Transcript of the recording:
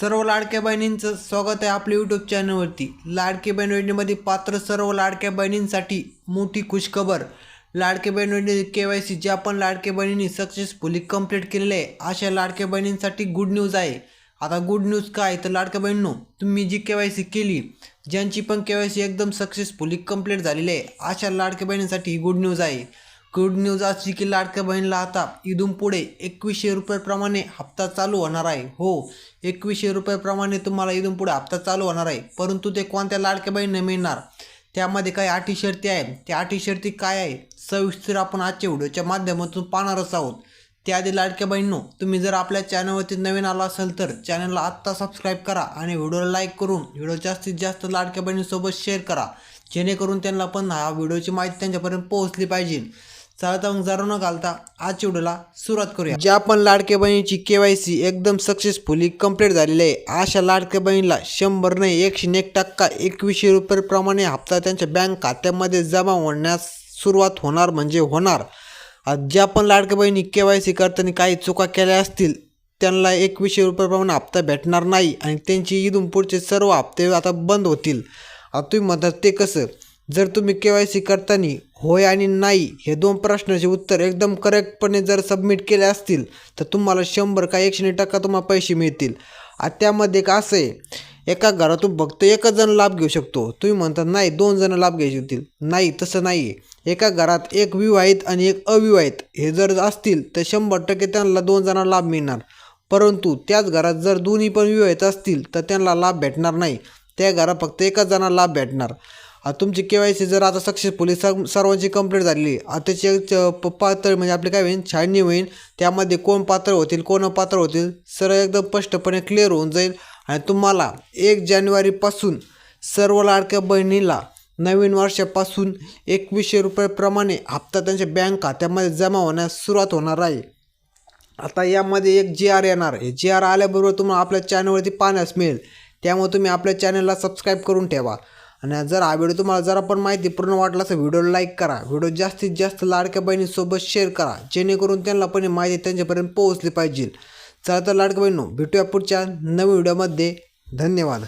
सर्व लाडक्या बहिणींचं स्वागत आहे आपल्या यूट्यूब चॅनलवरती। लाडकी बहीण योजनेमध्ये पात्र सर्व लाडक्या बहिणींसाठी मोठी खुशखबर। लाडकी बहीण योजनेची KYC ज्या पण लाडक्या बहिणींनी सक्सेसफुली कंप्लीट केलेले आहे अशा लाडक्या बहिणींसाठी गुड न्यूज आहे। आता गुड न्यूज काय तर लाडक्या बहिणींनो, तुम्ही जी KYC केली, ज्यांची पण KYC एकदम सक्सेसफुली कंप्लीट झालेली आहे अशा लाडक्या बहिणींसाठी गुड न्यूज आहे। गुड न्यूज अशी की लाडक्या बहिणीला आता इथून पुढे 2100 रुपयाप्रमाणे हप्ता चालू होणार आहे। हो, 2100 रुपयाप्रमाणे तुम्हाला इथून पुढे हप्ता चालू होणार आहे। परंतु ते कोणत्या लाडक्या बहिणींना मिळणार, त्यामध्ये काही अटी शर्ती आहे। त्या अटी शर्ती काय आहे सविस्तर आपण आजच्या व्हिडिओच्या माध्यमातून पाहणारच आहोत। त्याआधी लाडक्या बहिणींनो, तुम्ही जर आपल्या चॅनलवरती नवीन आला असाल तर चॅनलला आत्ता सबस्क्राईब करा आणि व्हिडिओला लाईक करून व्हिडिओ जास्तीत जास्त लाडक्या बहिणींसोबत शेअर करा, जेणेकरून त्यांना पण हा व्हिडिओची माहिती त्यांच्यापर्यंत पोहोचली पाहिजे। चला मग जरा न घालता आजच्या व्हिडिओला सुरुवात करूया। ज्या पण लाडक्या बहिणीची KYC एकदम सक्सेसफुली कंप्लीट झालेली आहे अशा लाडक्या बहिणीला 100 नाही 101% 2100 रुपयाप्रमाणे हप्ता त्यांच्या बँक खात्यामध्ये जमा होण्यास सुरुवात होणार म्हणजे होणार। ज्या पण लाडक्या बहिणी KYC करताना काही चुका केल्या असतील त्यांना 2100 रुपयाप्रमाणे हप्ता भेटणार नाही आणि त्यांची इथून पुढचे सर्व हप्ते आता बंद होतील। आता तुम्ही म्हणतात ते कसं, जर तुम्ही KYC करताना होय आणि नाही हे दोन प्रश्नाचे उत्तर एकदम करेक्टपणे जर सबमिट केले असतील तर तुम्हाला 100 का 101% तुम्हाला पैसे मिळतील। त्यामध्ये का असं आहे, एका घरातून फक्त एकच जण लाभ घेऊ शकतो। तुम्ही म्हणतात नाही 2 जण लाभ घ्यायचे होतील, नाही तसं नाही आहे। एका घरात एक विवाहित आणि एक अविवाहित हे जर असतील तर 100% त्यांना 2 जणांना लाभ मिळणार। परंतु त्याच घरात जर दोन्ही पण विवाहित असतील तर त्यांना लाभ भेटणार नाही, त्या घरात फक्त एकच जणांना लाभ भेटणार। तुमची KYC जर आता सक्सेसफुली सर्वांची कंप्लीट झाली, त्याची पात्र म्हणजे आपले काय होईल छाननी होईल, त्यामध्ये कोण पात्र होतील कोण अपात्र होतील सर्व एकदम स्पष्टपणे क्लिअर होऊन जाईल। आणि तुम्हाला 1 जानेवारीपासून सर्व लाडक्या बहिणीला नवीन वर्षापासून 2100 रुपयाप्रमाणे हप्ता त्यांच्या बँक खात्यामध्ये जमा होण्यास सुरुवात होणार आहे। आता यामध्ये एक GR येणार, हे GR आल्याबरोबर तुम्हाला आपल्या चॅनलवरती पाहण्यास मिळेल, त्यामुळे तुम्ही आपल्या चॅनलला सबस्क्राईब करून ठेवा। आणि जर हा व्हिडिओ तुम्हाला जरा पण माहितीपूर्ण वाटला तर व्हिडिओला लाईक करा, व्हिडिओ जास्तीत जास्त लाडक्या बहिणीसोबत शेअर करा, जेणेकरून त्यांना पण माहिती त्यांच्यापर्यंत पोहोचली पाहिजे। चला तर लाडक्या बहिणींनो, भेटूया पुढच्या नवीन व्हिडिओमध्ये। धन्यवाद।